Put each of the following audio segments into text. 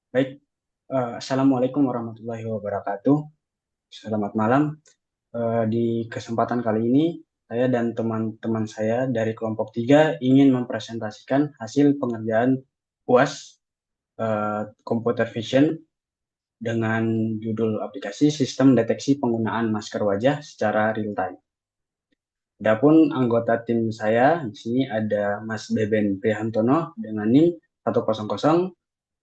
Baik, Assalamualaikum warahmatullahi wabarakatuh. Selamat malam. Di kesempatan kali ini, saya dan teman-teman saya dari kelompok 3 ingin mempresentasikan hasil pengerjaan UAS Computer Vision dengan judul aplikasi Sistem Deteksi Penggunaan Masker Wajah secara Real Time. Adapun anggota tim saya di sini ada Mas Beben Prihantono dengan NIM 100325003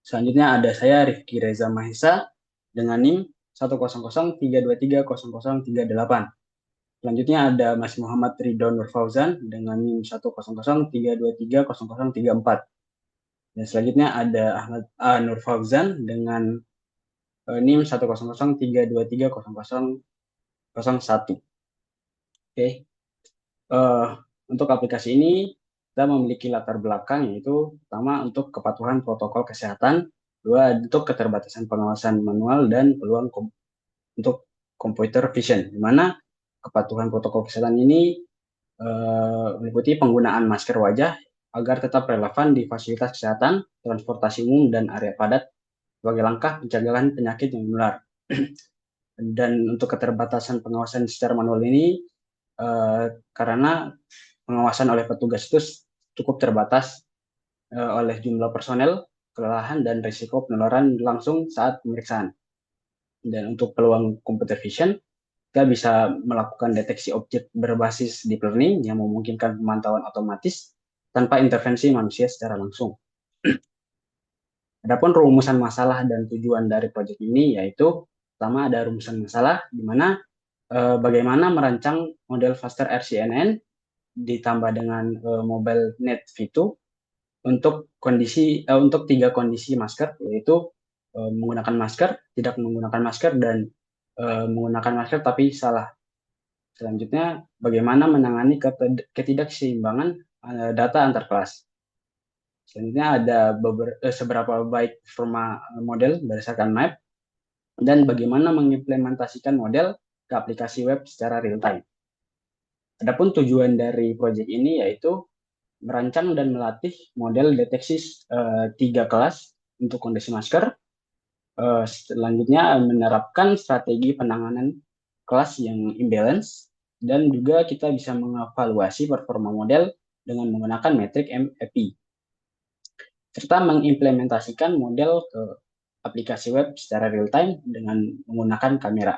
Selanjutnya ada saya Rifki Reza Mahesa dengan NIM 10032300308. Selanjutnya ada Mas Muhammad Ridho Nur Fauzan dengan NIM 10032300334. Dan selanjutnya ada Ahmad A. Nur Fauzan dengan NIM 10032300001. Oke. Eh, untuk aplikasi ini kita memiliki latar belakang yaitu pertama untuk kepatuhan protokol kesehatan, dua untuk keterbatasan pengawasan manual dan peluang untuk computer vision, di mana kepatuhan protokol kesehatan ini meliputi penggunaan masker wajah agar tetap relevan di fasilitas kesehatan, transportasi umum, dan area padat sebagai langkah pencegahan penyakit yang menular. Dan untuk keterbatasan pengawasan secara manual ini karena pengawasan oleh petugas itu cukup terbatas oleh jumlah personel, kelelahan, dan risiko penularan langsung saat pemeriksaan. Dan untuk peluang computer vision, kita bisa melakukan deteksi objek berbasis deep learning yang memungkinkan pemantauan otomatis tanpa intervensi manusia secara langsung. Adapun rumusan masalah dan tujuan dari proyek ini yaitu pertama ada rumusan masalah di mana bagaimana merancang model Faster RCNN ditambah dengan Mobile Net V2 untuk tiga kondisi masker yaitu menggunakan masker, tidak menggunakan masker dan menggunakan masker tapi salah. Selanjutnya, bagaimana menangani ketidakseimbangan data antar kelas. Selanjutnya ada seberapa baik performa model berdasarkan map dan bagaimana mengimplementasikan model ke aplikasi web secara real time. Adapun tujuan dari proyek ini yaitu merancang dan melatih model deteksi tiga kelas untuk kondisi masker. Selanjutnya menerapkan strategi penanganan kelas yang imbalance dan juga kita bisa mengevaluasi performa model dengan menggunakan metrik MAP serta mengimplementasikan model ke aplikasi web secara real time dengan menggunakan kamera.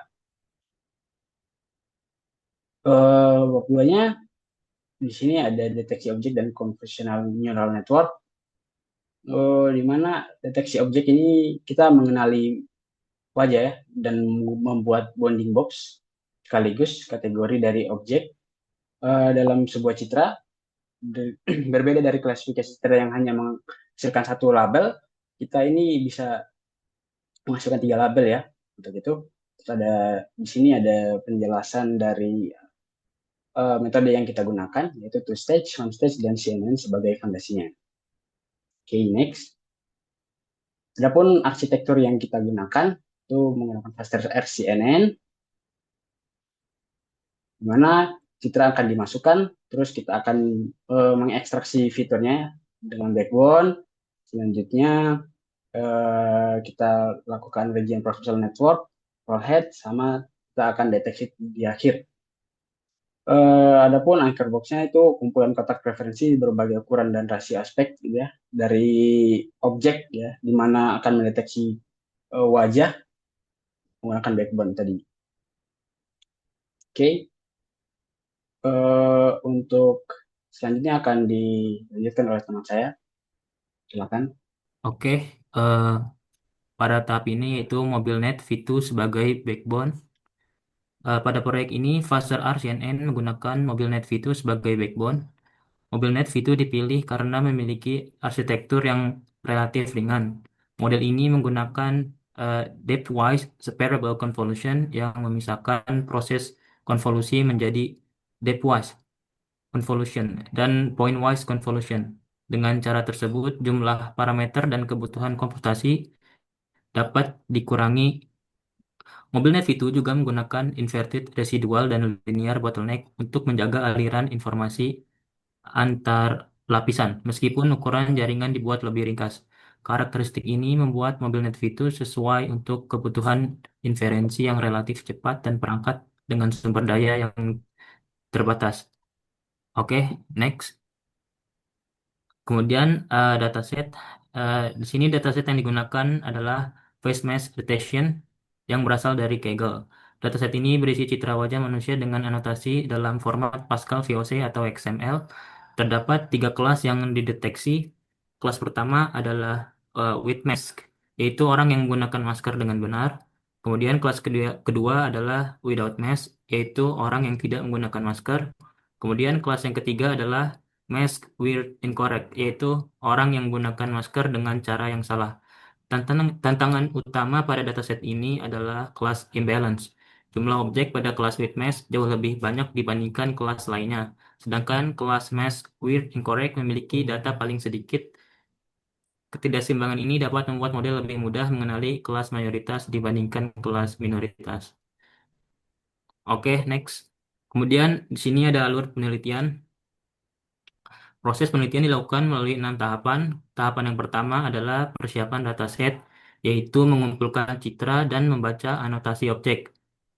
Waktunya di sini ada deteksi objek dan convolutional neural network. Di mana deteksi objek ini kita mengenali wajah ya, dan membuat bounding box sekaligus kategori dari objek dalam sebuah citra berbeda dari klasifikasi citra yang hanya menghasilkan satu label. Kita ini bisa menghasilkan tiga label ya. Untuk itu terus ada di sini ada penjelasan dari metode yang kita gunakan yaitu two stage, one stage, dan CNN sebagai fondasinya. Oke, next. Adapun arsitektur yang kita gunakan itu menggunakan Faster RCNN, di mana citra akan dimasukkan, terus kita akan mengekstraksi fiturnya dengan backbone. Selanjutnya kita lakukan region processal network, head, sama kita akan deteksi di akhir. Adapun anchor box-nya itu kumpulan kotak referensi berbagai ukuran dan rasio aspek gitu ya dari objek ya, di mana akan mendeteksi wajah menggunakan backbone tadi. Oke, untuk selanjutnya akan dilanjutkan oleh teman saya. Silakan. Oke, pada tahap ini yaitu MobileNet V2 sebagai backbone. Pada proyek ini, Faster R CNN menggunakan MobileNet V2 sebagai backbone. MobileNet V2 dipilih karena memiliki arsitektur yang relatif ringan. Model ini menggunakan depth-wise separable convolution yang memisahkan proses konvolusi menjadi depth-wise convolution dan point-wise convolution. Dengan cara tersebut, jumlah parameter dan kebutuhan komputasi dapat dikurangi. MobileNet V2 juga menggunakan inverted residual dan linear bottleneck untuk menjaga aliran informasi antar lapisan, meskipun ukuran jaringan dibuat lebih ringkas. Karakteristik ini membuat mobil NetV2 sesuai untuk kebutuhan inferensi yang relatif cepat dan perangkat dengan sumber daya yang terbatas. Oke, next. Kemudian dataset, di sini dataset yang digunakan adalah face mask detection yang berasal dari Kaggle. Dataset ini berisi citra wajah manusia dengan anotasi dalam format Pascal VOC atau XML. Terdapat tiga kelas yang dideteksi. Kelas pertama adalah with mask, yaitu orang yang menggunakan masker dengan benar. Kemudian kelas kedua adalah without mask, yaitu orang yang tidak menggunakan masker. Kemudian kelas yang ketiga adalah mask weird incorrect, yaitu orang yang menggunakan masker dengan cara yang salah. Tantangan utama pada dataset ini adalah kelas imbalance. Jumlah objek pada kelas with mask jauh lebih banyak dibandingkan kelas lainnya, sedangkan kelas mask weird incorrect memiliki data paling sedikit. Ketidakseimbangan ini dapat membuat model lebih mudah mengenali kelas mayoritas dibandingkan kelas minoritas. Oke, next. Kemudian di sini ada alur penelitian. Proses penelitian dilakukan melalui 6 tahapan. Tahapan yang pertama adalah persiapan dataset, yaitu mengumpulkan citra dan membaca anotasi objek.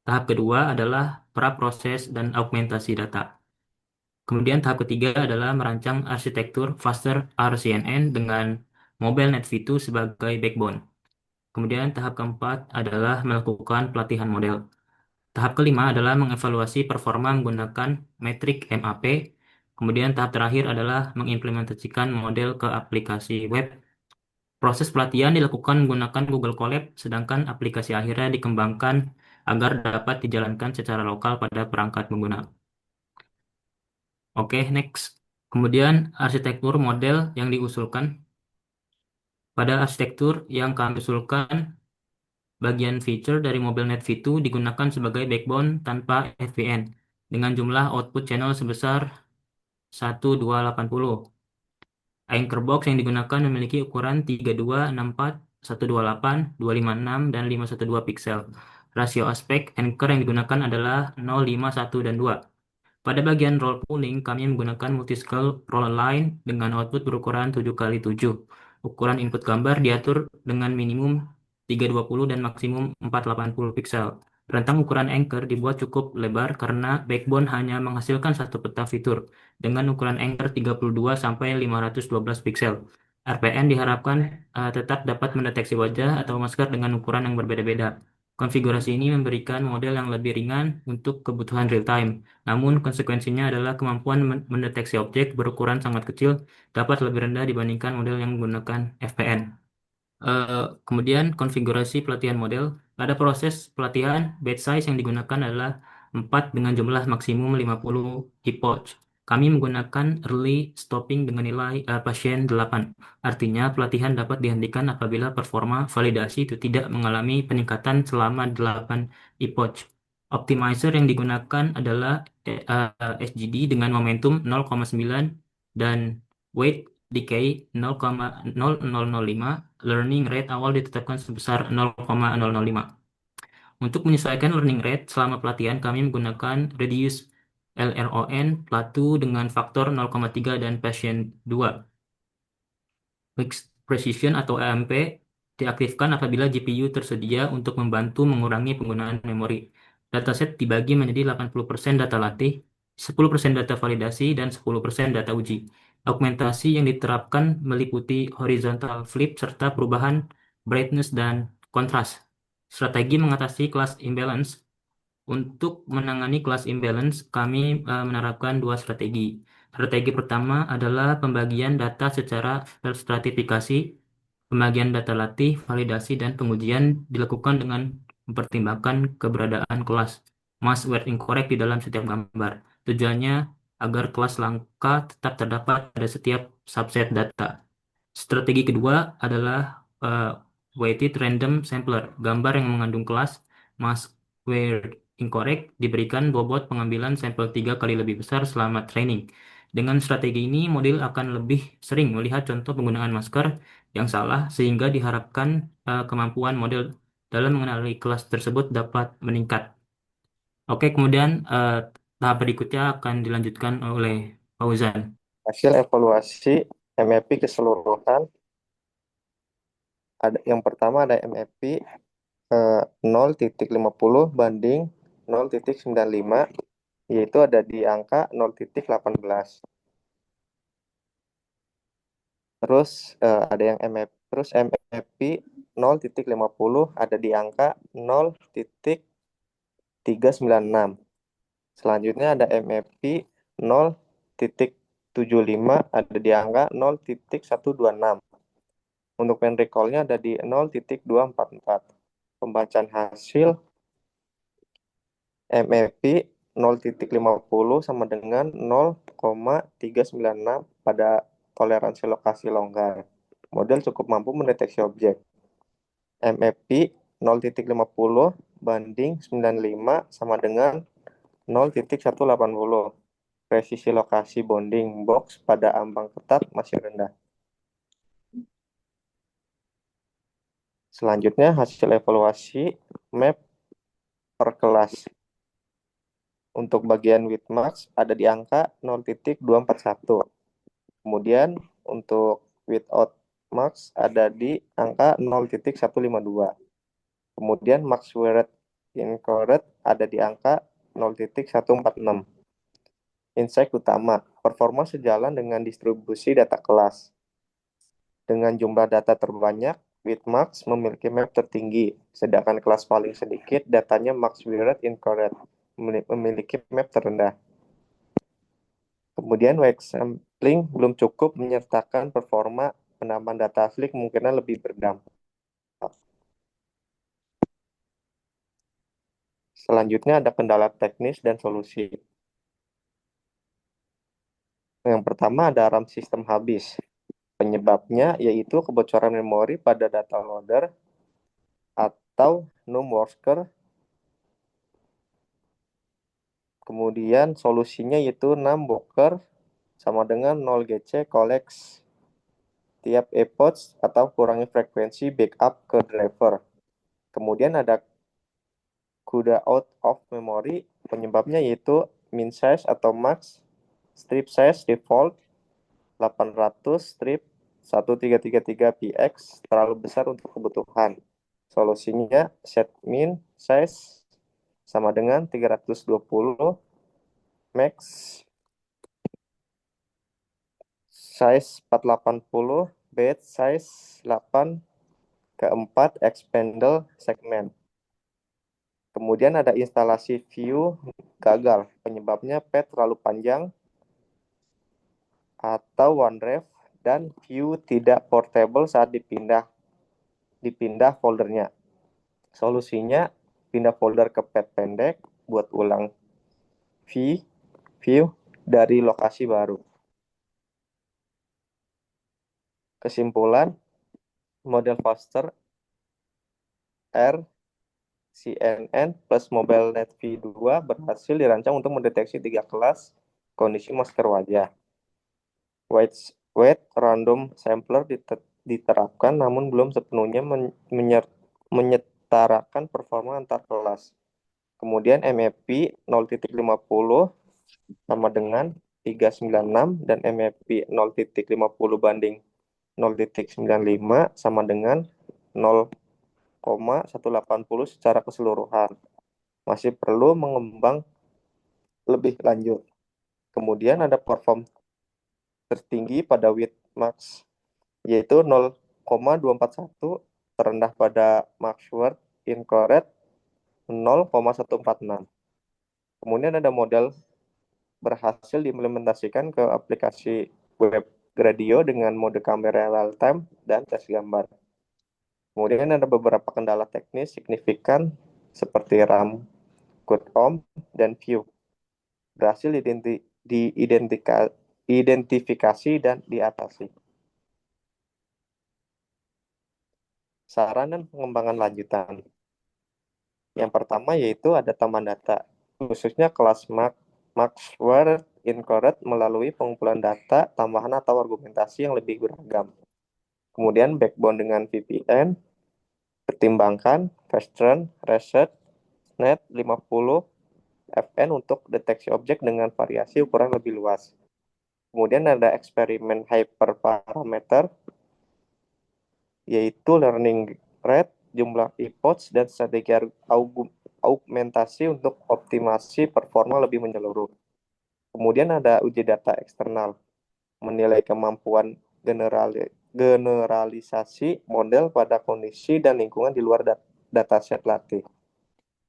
Tahap kedua adalah pra-proses dan augmentasi data. Kemudian tahap ketiga adalah merancang arsitektur Faster RCNN dengan Mobile Net V2 sebagai backbone. Kemudian tahap keempat adalah melakukan pelatihan model. Tahap kelima adalah mengevaluasi performa menggunakan metrik MAP. Kemudian tahap terakhir adalah mengimplementasikan model ke aplikasi web. Proses pelatihan dilakukan menggunakan Google Colab, sedangkan aplikasi akhirnya dikembangkan agar dapat dijalankan secara lokal pada perangkat pengguna. Oke, next. Kemudian arsitektur model yang diusulkan. Pada arsitektur yang kami usulkan, bagian feature dari MobileNet V2 digunakan sebagai backbone tanpa FVN dengan jumlah output channel sebesar 1280. Anchor box yang digunakan memiliki ukuran 3264, 128, 256, dan 512 piksel. Rasio aspek anchor yang digunakan adalah 0, 5, 1, dan 2. Pada bagian roll pooling, kami menggunakan multiscale roll align dengan output berukuran 7x7. Ukuran input gambar diatur dengan minimum 320 dan maksimum 480 piksel. Rentang ukuran anchor dibuat cukup lebar karena backbone hanya menghasilkan satu peta fitur dengan ukuran anchor 32 sampai 512 piksel. RPN diharapkan tetap dapat mendeteksi wajah atau masker dengan ukuran yang berbeda-beda. Konfigurasi ini memberikan model yang lebih ringan untuk kebutuhan real time. Namun, konsekuensinya adalah kemampuan mendeteksi objek berukuran sangat kecil dapat lebih rendah dibandingkan model yang menggunakan FPN. Kemudian, konfigurasi pelatihan model. Pada proses pelatihan, batch size yang digunakan adalah 4 dengan jumlah maksimum 50 epoch. Kami menggunakan early stopping dengan nilai pasien 8. Artinya, pelatihan dapat dihentikan apabila performa validasi itu tidak mengalami peningkatan selama 8 epoch. Optimizer yang digunakan adalah SGD dengan momentum 0,9 dan weight decay 0,0005. Learning rate awal ditetapkan sebesar 0,005. Untuk menyesuaikan learning rate selama pelatihan, kami menggunakan reduce LRON, Platu dengan faktor 0,3 dan passion 2. Mixed Precision atau AMP diaktifkan apabila GPU tersedia untuk membantu mengurangi penggunaan memori. Dataset dibagi menjadi 80% data latih, 10% data validasi, dan 10% data uji. Augmentasi yang diterapkan meliputi horizontal flip serta perubahan brightness dan kontras. Strategi mengatasi kelas imbalance. Untuk menangani kelas imbalance, kami menerapkan dua strategi. Strategi pertama adalah pembagian data secara terstratifikasi. Pembagian data latih, validasi, dan pengujian dilakukan dengan mempertimbangkan keberadaan kelas mask word incorrect di dalam setiap gambar. Tujuannya agar kelas langka tetap terdapat pada setiap subset data. Strategi kedua adalah uh, weighted random sampler. Gambar yang mengandung kelas mask word incorrect diberikan bobot pengambilan sampel 3 kali lebih besar selama training. Dengan strategi ini, model akan lebih sering melihat contoh penggunaan masker yang salah sehingga diharapkan kemampuan model dalam mengenali kelas tersebut dapat meningkat. Oke, kemudian tahap berikutnya akan dilanjutkan oleh Fauzan. Hasil evaluasi MAP keseluruhan, ada yang pertama ada MAP 0,50 banding 0,95, yaitu ada di angka 0,18. Terus ada yang MAP, terus MAP 0,50 ada di angka 0,396. Selanjutnya ada MAP 0,75 ada di angka 0,126. Untuk pen recall-nya ada di 0,244. Pembacaan hasil MAP 0,50 sama dengan 0,396 pada toleransi lokasi longgar. Model cukup mampu mendeteksi objek. MAP 0,50 banding 95 sama dengan 0,180. Presisi lokasi bounding box pada ambang ketat masih rendah. Selanjutnya hasil evaluasi map per kelas. Untuk bagian width max ada di angka 0,241. Kemudian untuk width out max ada di angka 0,152. Kemudian max weight incorrect ada di angka 0,146. Insight utama, performa sejalan dengan distribusi data kelas. Dengan jumlah data terbanyak, Widmax memiliki map tertinggi, sedangkan kelas paling sedikit datanya max weight incorrect memiliki map terendah. Kemudian weight sampling belum cukup menyertakan performa penambahan data asli kemungkinan lebih berdampak. Selanjutnya ada kendala teknis dan solusi. Yang pertama ada RAM sistem habis. Penyebabnya yaitu kebocoran memori pada data loader atau num worker. Kemudian solusinya yaitu numWalker sama dengan 0GC collects tiap epoch atau kurangi frekuensi backup ke driver. Kemudian ada CUDA out of memory, penyebabnya yaitu min size atau max strip size default 800 strip 1333px terlalu besar untuk kebutuhan. Solusinya set min size sama dengan 320 max size 480 bed size 8 ke 4 expandable segment. Kemudian ada instalasi view gagal, penyebabnya pad terlalu panjang atau OneDrive dan view tidak portable saat dipindah foldernya. Solusinya pindah folder ke pad pendek, buat ulang view dari lokasi baru. Kesimpulan, model Faster RCNN plus MobileNet V2 berhasil dirancang untuk mendeteksi 3 kelas kondisi masker wajah. Weight random sampler diterapkan namun belum sepenuhnya menyetarakan performa antar kelas. Kemudian MAP 0,50 sama dengan 396 dan MAP 0,50 banding 0,95 sama dengan 0,180 secara keseluruhan. Masih perlu mengembang lebih lanjut. Kemudian ada perform tertinggi pada width max yaitu 0,241, terendah pada max weight incorrect 0,146. Kemudian ada model berhasil diimplementasikan ke aplikasi web Gradio dengan mode kamera real time dan tes gambar. Kemudian ada beberapa kendala teknis signifikan seperti RAM, CUDA-OM, dan view. Berhasil diidentifikasi dan diatasi. Saran dan pengembangan lanjutan. Yang pertama yaitu ada tambahan data, khususnya kelas max weight incorrect melalui pengumpulan data, tambahan atau argumentasi yang lebih beragam. Kemudian backbone dengan VPN, pertimbangkan Vestron, Reset, Net 50 FN untuk deteksi objek dengan variasi ukuran lebih luas. Kemudian ada eksperimen hyperparameter, yaitu learning rate, jumlah epochs, dan strategi augmentasi untuk optimasi performa lebih menyeluruh. Kemudian ada uji data eksternal, menilai kemampuan generalisasi model pada kondisi dan lingkungan di luar dataset latih.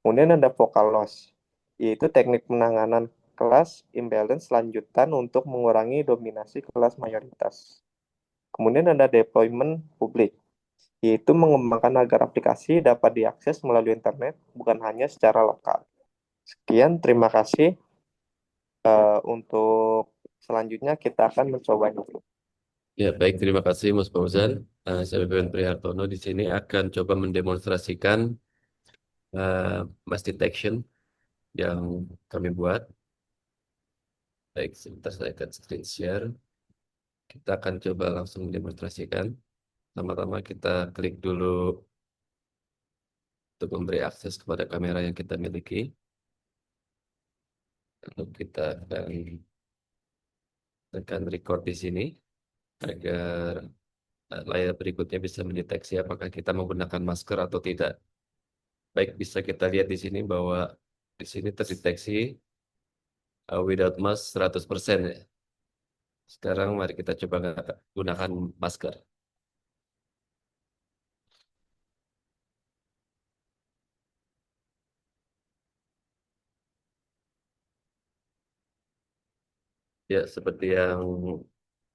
Kemudian ada focal loss, yaitu teknik penanganan kelas imbalance lanjutan untuk mengurangi dominasi kelas mayoritas. Kemudian ada deployment publik, yaitu mengembangkan agar aplikasi dapat diakses melalui internet, bukan hanya secara lokal. Sekian, terima kasih. Untuk selanjutnya kita akan mencobanya. Ya, baik. Terima kasih, Mas Fauzan. Saya BPN Prihartono di sini akan coba mendemonstrasikan mass detection yang kami buat. Baik, sebentar saya akan screen share. Kita akan coba langsung mendemonstrasikan. Pertama-tama kita klik dulu untuk memberi akses kepada kamera yang kita miliki. Lalu kita akan tekan record di sini agar layar berikutnya bisa mendeteksi apakah kita menggunakan masker atau tidak. Baik, bisa kita lihat di sini bahwa di sini terdeteksi without mask 100% ya. Sekarang mari kita coba gunakan masker. Ya, seperti yang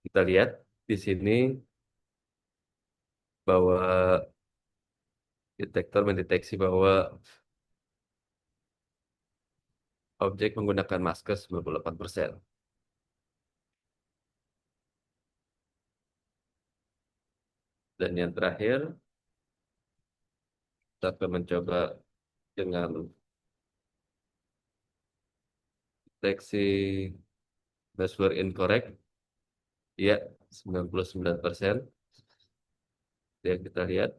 kita lihat di sini bahwa detektor mendeteksi bahwa objek menggunakan masker 98%. Dan yang terakhir, kita akan mencoba dengan deteksi password incorrect. Ya, 99%. Yang kita lihat.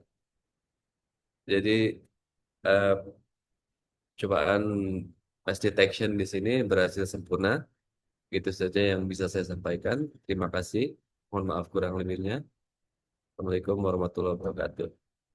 Jadi, eh, cobaan mass detection di sini berhasil sempurna. Itu saja yang bisa saya sampaikan. Terima kasih. Mohon maaf kurang lebihnya. Assalamualaikum warahmatullahi wabarakatuh.